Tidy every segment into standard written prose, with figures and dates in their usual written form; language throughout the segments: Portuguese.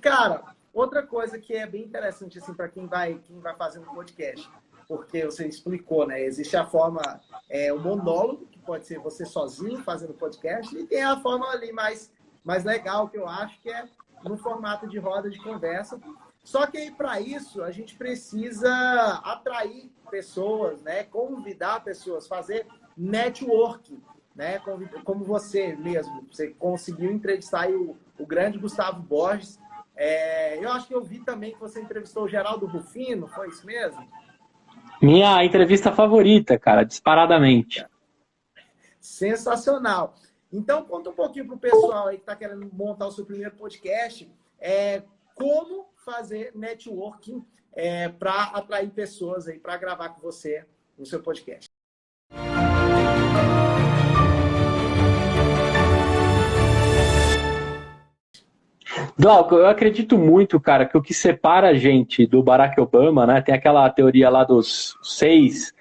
Cara, outra coisa que é bem interessante assim, para quem vai fazendo podcast, porque você explicou, né? Existe a forma, o monólogo, que pode ser você sozinho fazendo podcast, e tem a forma ali mais legal, que eu acho que é no formato de roda de conversa. Só que aí, para isso, a gente precisa atrair pessoas, né? Convidar pessoas, fazer networking, né? Como você mesmo, você conseguiu entrevistar aí o grande Gustavo Borges. Eu acho que eu vi também que você entrevistou o Geraldo Rufino, foi isso mesmo? Minha entrevista favorita, cara, disparadamente. Sensacional. Então, conta um pouquinho para o pessoal aí que está querendo montar o seu primeiro podcast, como fazer networking para atrair pessoas aí para gravar com você no seu podcast. Glauco, eu acredito muito, cara, que o que separa a gente do Barack Obama, né? Tem aquela teoria lá dos seis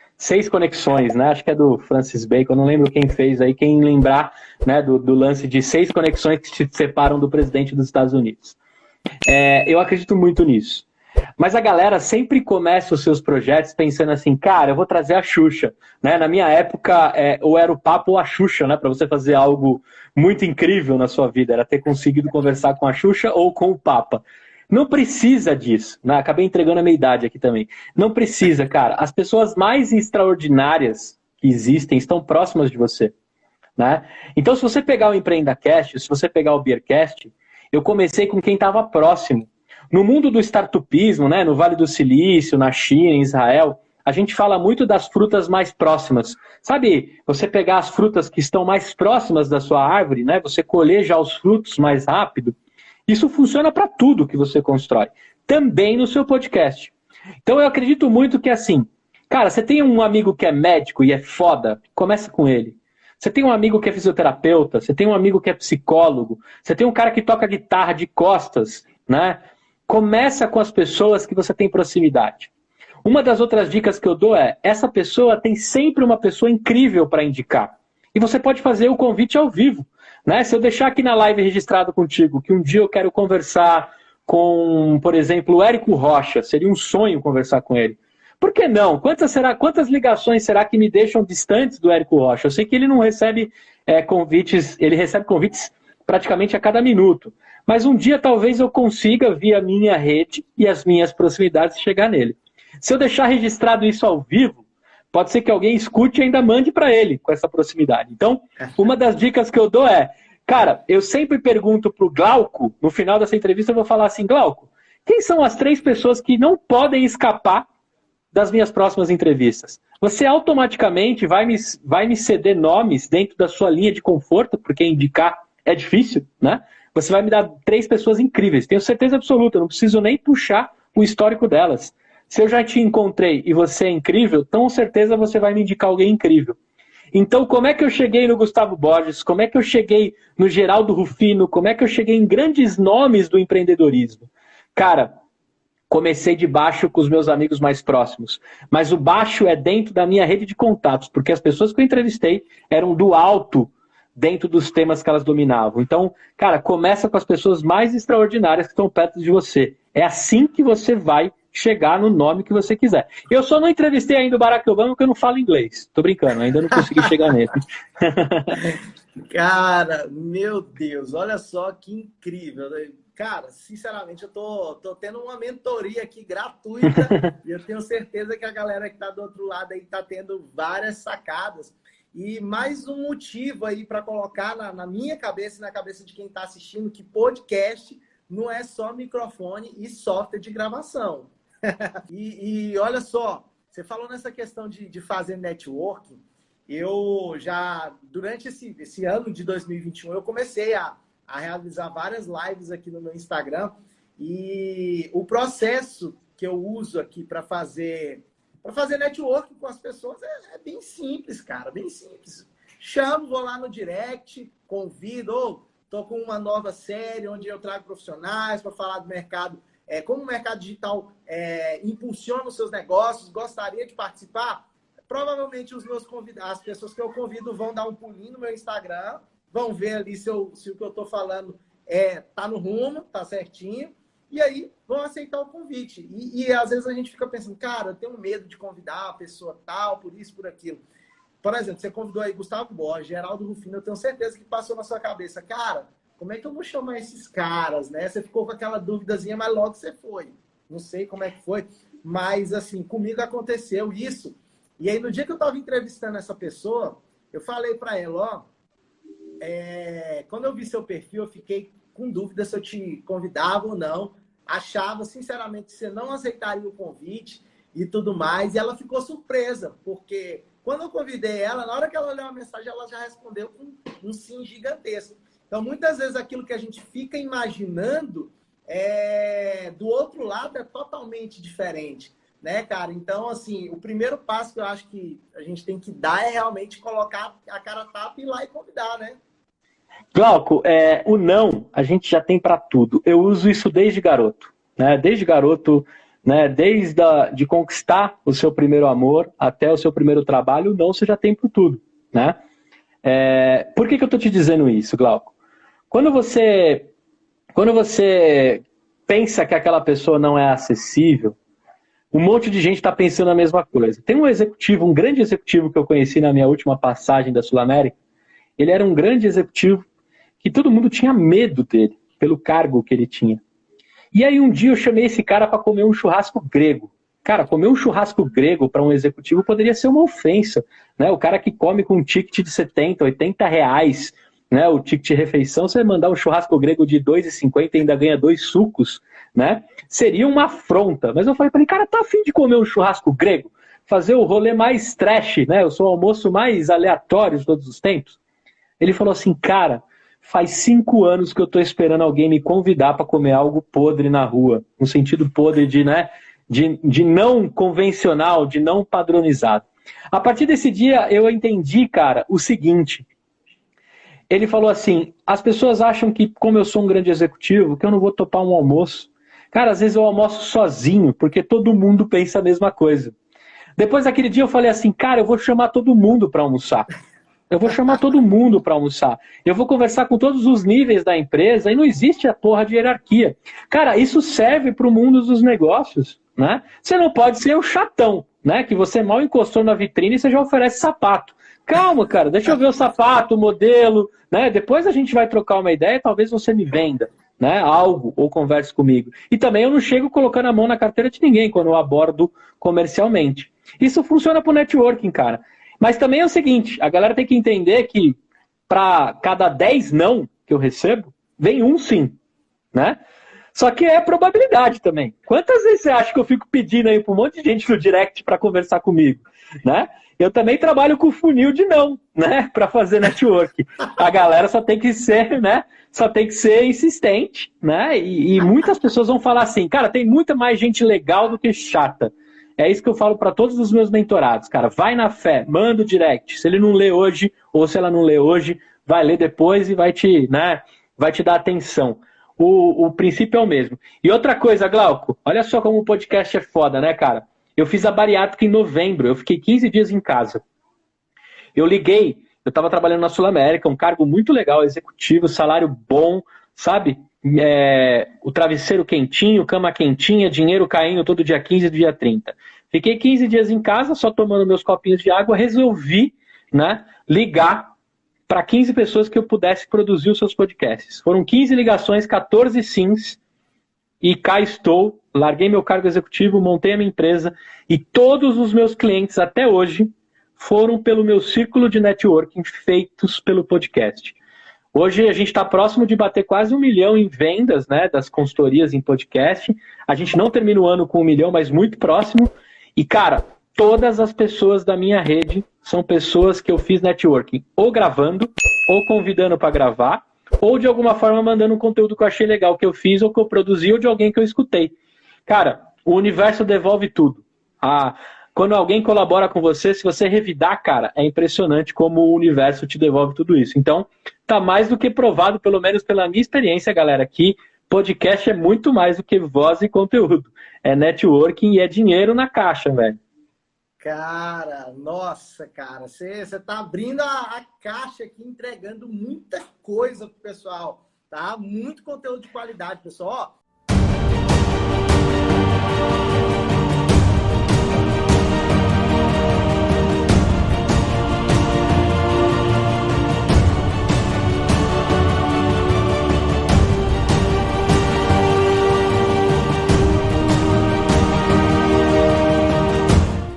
conexões, né? Acho que é do Francis Bacon, não lembro quem fez aí, quem lembrar, né, do lance de 6 conexões que te separam do presidente dos Estados Unidos. Eu acredito muito nisso. Mas a galera sempre começa os seus projetos pensando assim, cara, eu vou trazer a Xuxa, né? Na minha época, ou era o Papo ou a Xuxa, né? Para você fazer algo muito incrível na sua vida, era ter conseguido conversar com a Xuxa ou com o Papa. Não precisa disso, né? Acabei entregando a minha idade aqui também. Não precisa, cara. As pessoas mais extraordinárias que existem estão próximas de você, né? Então, se você pegar o EmpreendaCast, se você pegar o Beercast, eu comecei com quem estava próximo. No mundo do startupismo, né, no Vale do Silício, na China, em Israel, a gente fala muito das frutas mais próximas. Sabe, você pegar as frutas que estão mais próximas da sua árvore, né, você colher já os frutos mais rápido, isso funciona para tudo que você constrói. Também no seu podcast. Então eu acredito muito que assim, cara, você tem um amigo que é médico e é foda, começa com ele. Você tem um amigo que é fisioterapeuta, você tem um amigo que é psicólogo, você tem um cara que toca guitarra de costas, né? Começa com as pessoas que você tem proximidade. Uma das outras dicas que eu dou essa pessoa tem sempre uma pessoa incrível para indicar. E você pode fazer o convite ao vivo, né? Se eu deixar aqui na live registrado contigo que um dia eu quero conversar com, por exemplo, o Érico Rocha, seria um sonho conversar com ele. Por que não? Quantas ligações será que me deixam distantes do Érico Rocha? Eu sei que ele não recebe convites, ele recebe convites praticamente a cada minuto. Mas um dia talvez eu consiga, via minha rede e as minhas proximidades, chegar nele. Se eu deixar registrado isso ao vivo, pode ser que alguém escute e ainda mande para ele com essa proximidade. Então, uma das dicas que eu dou cara, eu sempre pergunto para o Glauco, no final dessa entrevista eu vou falar assim, Glauco, quem são as 3 pessoas que não podem escapar das minhas próximas entrevistas? Você automaticamente vai me ceder nomes dentro da sua linha de conforto, porque indicar é difícil, né? Você vai me dar 3 pessoas incríveis, tenho certeza absoluta, não preciso nem puxar o histórico delas. Se eu já te encontrei e você é incrível, com certeza você vai me indicar alguém incrível. Então, como é que eu cheguei no Gustavo Borges? Como é que eu cheguei no Geraldo Rufino? Como é que eu cheguei em grandes nomes do empreendedorismo? Cara, comecei de baixo com os meus amigos mais próximos. Mas o baixo é dentro da minha rede de contatos, porque as pessoas que eu entrevistei eram do alto dentro dos temas que elas dominavam. Então, cara, começa com as pessoas mais extraordinárias que estão perto de você. É assim que você vai chegar no nome que você quiser. Eu só não entrevistei ainda o Barack Obama porque eu não falo inglês. Tô brincando, ainda não consegui chegar nele. Cara, meu Deus, olha só que incrível. Cara, sinceramente, eu tô tendo uma mentoria aqui gratuita e eu tenho certeza que a galera que tá do outro lado aí tá tendo várias sacadas. E mais um motivo aí para colocar na minha cabeça e na cabeça de quem está assistindo que podcast não é só microfone e software de gravação. E olha só, você falou nessa questão de fazer networking. Eu já, durante esse ano de 2021, eu comecei a realizar várias lives aqui no meu Instagram. E o processo que eu uso aqui para fazer networking com as pessoas é bem simples, cara, bem simples. Chamo, vou lá no direct, convido, estou com uma nova série onde eu trago profissionais para falar do mercado, como o mercado digital impulsiona os seus negócios, gostaria de participar? Provavelmente os meus convidados, as pessoas que eu convido vão dar um pulinho no meu Instagram, vão ver ali se o que eu estou falando tá no rumo, tá certinho, e aí vão aceitar o convite. E às vezes a gente fica pensando, cara, eu tenho medo de convidar a pessoa tal, por isso, por aquilo. Por exemplo, você convidou aí Gustavo Borges, Geraldo Rufino, eu tenho certeza que passou na sua cabeça, cara, como é que eu vou chamar esses caras, né? Você ficou com aquela dúvidazinha, mas logo você foi. Não sei como é que foi, mas assim, comigo aconteceu isso. E aí, no dia que eu estava entrevistando essa pessoa, eu falei para ela, ó, quando eu vi seu perfil, eu fiquei com dúvida se eu te convidava ou não. Achava, sinceramente, que você não aceitaria o convite e tudo mais. E ela ficou surpresa, porque quando eu convidei ela, na hora que ela leu a mensagem, ela já respondeu com um sim gigantesco. Então, muitas vezes, aquilo que a gente fica imaginando, do outro lado, é totalmente diferente, né, cara? Então, assim, o primeiro passo que eu acho que a gente tem que dar é realmente colocar a cara a tapa e ir lá e convidar, né? Glauco, o não a gente já tem para tudo. Eu uso isso desde garoto, né? Desde garoto, né? De conquistar o seu primeiro amor até o seu primeiro trabalho, o não você já tem para tudo, né? Por que eu estou te dizendo isso, Glauco? Quando você pensa que aquela pessoa não é acessível, um monte de gente está pensando a mesma coisa. Tem um grande executivo que eu conheci na minha última passagem da Sul América. Ele era um grande executivo que todo mundo tinha medo dele, pelo cargo que ele tinha. E aí um dia eu chamei esse cara para comer um churrasco grego. Cara, comer um churrasco grego para um executivo poderia ser uma ofensa, né? O cara que come com um ticket de 70, 80 reais, né? O ticket de refeição, você mandar um churrasco grego de 2,50 e ainda ganha 2 sucos, né? Seria uma afronta. Mas eu falei para ele, cara, tá afim de comer um churrasco grego? Fazer o rolê mais trash, né? O seu almoço mais aleatório de todos os tempos? Ele falou assim, cara, faz 5 anos que eu estou esperando alguém me convidar para comer algo podre na rua. No sentido podre de, né, de não convencional, de não padronizado. A partir desse dia, eu entendi, cara, o seguinte. Ele falou assim, as pessoas acham que, como eu sou um grande executivo, que eu não vou topar um almoço. Cara, às vezes eu almoço sozinho, porque todo mundo pensa a mesma coisa. Depois daquele dia eu falei assim, cara, eu vou chamar todo mundo para almoçar. Eu vou chamar todo mundo para almoçar. Eu vou conversar com todos os níveis da empresa e não existe a porra de hierarquia. Cara, isso serve para o mundo dos negócios, né? Você não pode ser o chatão, né? Que você mal encostou na vitrine e você já oferece sapato. Calma, cara, deixa eu ver o sapato, o modelo, né? Depois a gente vai trocar uma ideia e talvez você me venda, né? Algo ou converse comigo. E também eu não chego colocando a mão na carteira de ninguém quando eu abordo comercialmente. Isso funciona para o networking, cara. Mas também é o seguinte, a galera tem que entender que para cada 10 não que eu recebo, vem um sim, né? Só que é probabilidade também. Quantas vezes você acha que eu fico pedindo aí para um monte de gente no direct para conversar comigo, né? Eu também trabalho com funil de não, né? Para fazer network. A galera só tem que ser, né? Só tem que ser insistente, né? E muitas pessoas vão falar assim, cara, tem muita mais gente legal do que chata. É isso que eu falo para todos os meus mentorados, cara. Vai na fé, manda o direct. Se ele não lê hoje, ou se ela não lê hoje, vai ler depois e vai te dar atenção. O princípio é o mesmo. E outra coisa, Glauco, olha só como o podcast é foda, né, cara? Eu fiz a bariátrica em novembro, eu fiquei 15 dias em casa. Eu estava trabalhando na Sul América, um cargo muito legal, executivo, salário bom, sabe? O travesseiro quentinho, cama quentinha, dinheiro caindo todo dia 15 e dia 30. Fiquei 15 dias em casa, só tomando meus copinhos de água, resolvi, né, ligar para 15 pessoas que eu pudesse produzir os seus podcasts. Foram 15 ligações, 14 sims, e cá estou, larguei meu cargo executivo, montei a minha empresa, e todos os meus clientes até hoje foram pelo meu círculo de networking feitos pelo podcast. Hoje a gente está próximo de bater quase 1 milhão em vendas, né, das consultorias em podcast. A gente não termina o ano com 1 milhão, mas muito próximo. E, cara, todas as pessoas da minha rede são pessoas que eu fiz networking, ou gravando, ou convidando para gravar, ou de alguma forma mandando um conteúdo que eu achei legal que eu fiz, ou que eu produzi, ou de alguém que eu escutei. Cara, o universo devolve tudo. Quando alguém colabora com você, se você revidar, cara, é impressionante como o universo te devolve tudo isso. Então, tá mais do que provado, pelo menos pela minha experiência, galera, que podcast é muito mais do que voz e conteúdo. É networking e é dinheiro na caixa, velho. Cara, nossa, cara, você tá abrindo a caixa aqui, entregando muita coisa pro pessoal. tá? Muito conteúdo de qualidade, pessoal. Ó,